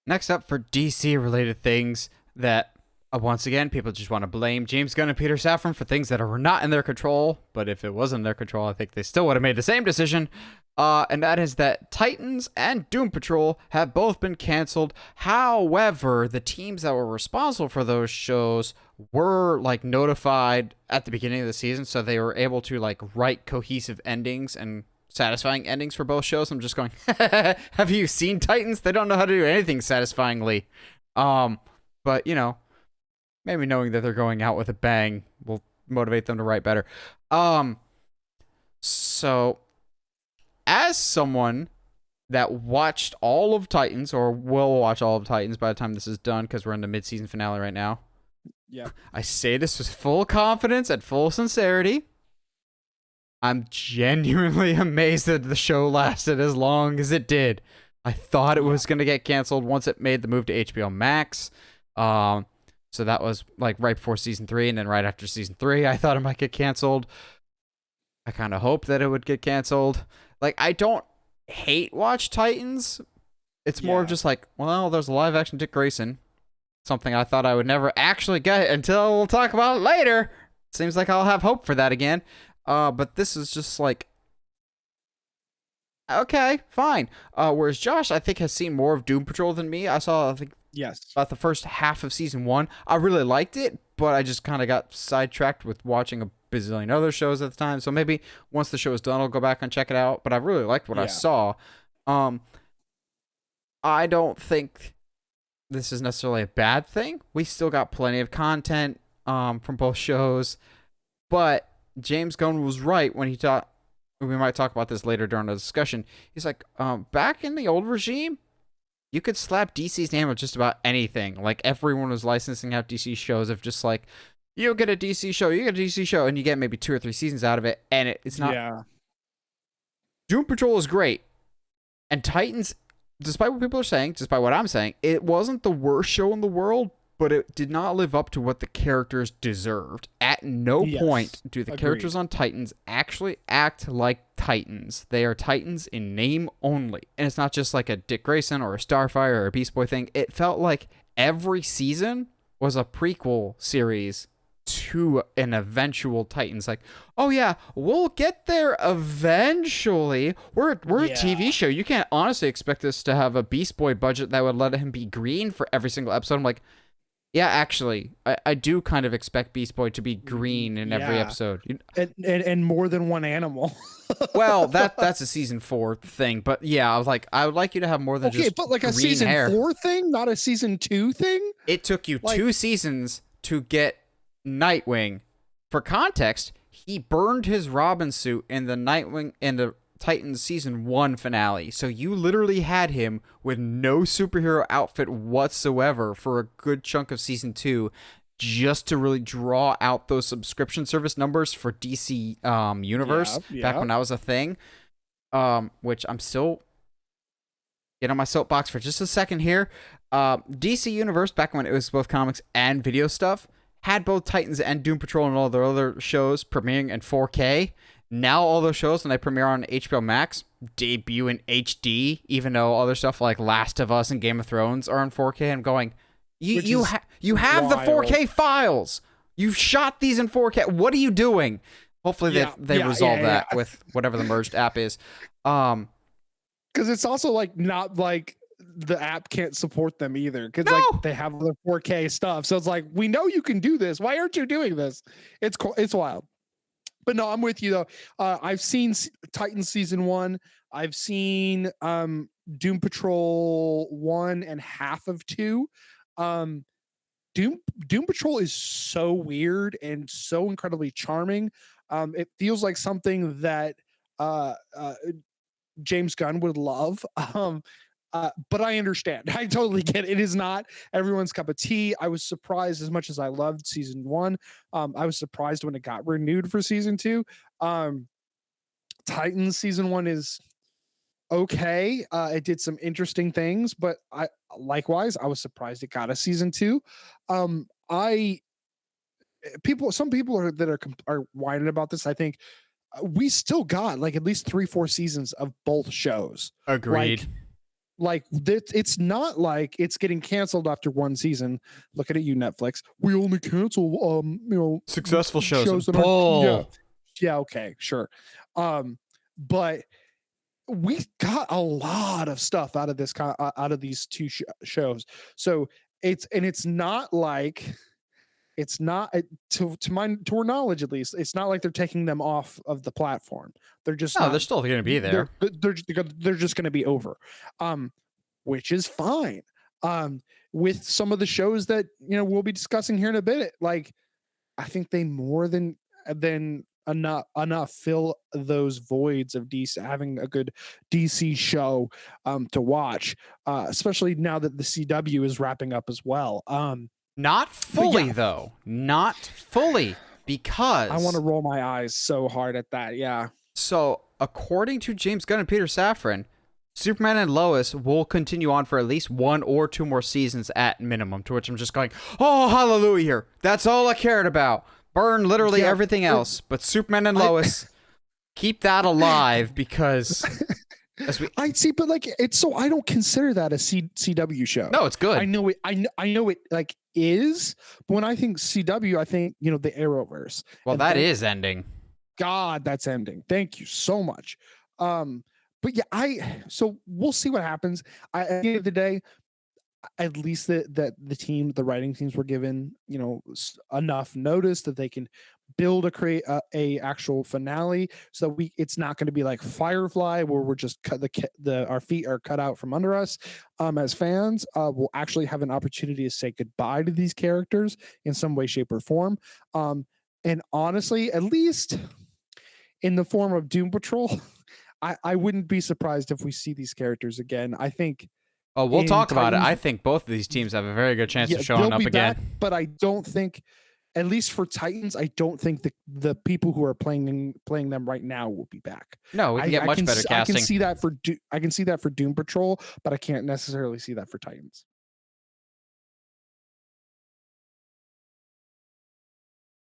Next up for DC related things that once again people just want to blame James Gunn and Peter Safran for things that are not in their control. But if it was in their control, I think they still would have made the same decision. And that is that Titans and Doom Patrol have both been canceled. However, the teams that were responsible for those shows were like notified at the beginning of the season, so they were able to like write cohesive endings and satisfying endings for both shows. I'm just going, have you seen Titans? They don't know how to do anything satisfyingly. But you know, maybe knowing that they're going out with a bang will motivate them to write better. So as someone that watched all of Titans, or will watch all of Titans by the time this is done, because we're in the mid-season finale right now. Yeah. I say this with full confidence and full sincerity. I'm genuinely amazed that the show lasted as long as it did. I thought it was going to get canceled once it made the move to HBO Max. So that was like right before season 3, and then right after season 3, I thought it might get canceled. I kind of hoped that it would get canceled. Like, I don't hate watch Titans. It's more of just like, well, there's a live action Dick Grayson. Something I thought I would never actually get until we'll talk about it later. Seems like I'll have hope for that again. But this is just like, okay, fine. Whereas Josh, I think, has seen more of Doom Patrol than me. I saw, I think, about the first half of season 1. I really liked it, but I just kind of got sidetracked with watching a bazillion other shows at the time. So maybe once the show is done, I'll go back and check it out. But I really liked what I saw. I don't think this is necessarily a bad thing. We still got plenty of content from both shows. But James Gunn was right when he thought, we might talk about this later during the discussion. He's like, back in the old regime, you could slap DC's name on just about anything. Like, everyone was licensing out DC shows of just like, you get a DC show, you get a DC show, and you get maybe 2 or 3 seasons out of it, and it's not. Yeah. Doom Patrol is great. And Titans, despite what people are saying, despite what I'm saying, it wasn't the worst show in the world, but it did not live up to what the characters deserved. At no point do the characters on Titans actually act like Titans. They are Titans in name only. And it's not just like a Dick Grayson or a Starfire or a Beast Boy thing. It felt like every season was a prequel series to an eventual Titans. Like, oh yeah, we'll get there eventually. We're a TV show. You can't honestly expect us to have a Beast Boy budget that would let him be green for every single episode. I'm like, yeah, actually, I do kind of expect Beast Boy to be green in every episode. And more than one animal. Well, that's a season 4 thing. But yeah, I would like you to have more than just but like a green season hair. 4 thing, not a season 2 thing? It took you 2 seasons to get Nightwing. For context, he burned his Robin suit in the Nightwing in the Titans season 1 finale. So you literally had him with no superhero outfit whatsoever for a good chunk of season 2, just to really draw out those subscription service numbers for DC Universe back when that was a thing. Which I'm still get on my soapbox for just a second here. DC Universe, back when it was both comics and video stuff, had both Titans and Doom Patrol and all their other shows premiering in 4K. Now all those shows, when they premiere on HBO Max, debut in HD, even though other stuff like Last of Us and Game of Thrones are in 4K. I'm going, you have wild. The 4K files. You've shot these in 4K. What are you doing? Hopefully they resolve that with whatever the merged app is. Because it's also like not like the app can't support them either, because like they have the 4K stuff. So it's like, we know you can do this. Why aren't you doing this? It's wild. But no, I'm with you though. I've seen Titans season 1. I've seen Doom Patrol 1 and half of 2. Doom Patrol is so weird and so incredibly charming. It feels like something that James Gunn would love. But I understand. I totally get it. It is not everyone's cup of tea. I was surprised, as much as I loved season 1. I was surprised when it got renewed for season 2. Titans season 1 is okay. It did some interesting things, but I was surprised it got a season 2. Some people are whining about this. I think we still got like at least 3-4 seasons of both shows. Agreed. Like, Like it's not like it's getting canceled after one season. Look at it, you Netflix. We only cancel Successful shows. that aren't Bull. yeah, okay, sure. But we got a lot of stuff out of out of these two shows. So it's not like it's not to our knowledge at least, it's not like they're taking them off of the platform. They're just No, not they're still going to be there. they're just going to be over. Which is fine. With some of the shows that we'll be discussing here in a bit, like I think they more than enough fill those voids of DC, having a good DC show to watch, especially now that the CW is wrapping up as well. Not fully though. Not fully, because I want to roll my eyes so hard at that. Yeah. So according to James Gunn and Peter Safran, Superman and Lois will continue on for at least 1 or 2 more seasons at minimum, to which I'm just going, oh, hallelujah. That's all I cared about. Burn literally everything else. But Superman and Lois, keep that alive, because... I see, but like it's so I don't consider that a CW show. No, it's good. I know it. I know it like is, but when I think CW, I think the Arrowverse. Well, and that is ending. God, that's ending. Thank you so much. But yeah, so we'll see what happens. At the end of the day, at least the writing teams were given enough notice that they can create a actual finale, so it's not going to be like Firefly where we're just our feet are cut out from under us. As fans, we'll actually have an opportunity to say goodbye to these characters in some way, shape, or form. And honestly, at least in the form of Doom Patrol, I wouldn't be surprised if we see these characters again. I think. Oh, we'll talk about it. I think both of these teams have a very good chance of showing up again. Back, but I don't think, at least for Titans, I don't think the people who are playing them right now will be back. No, we can get much better casting. I can see that for Doom Patrol, but I can't necessarily see that for Titans.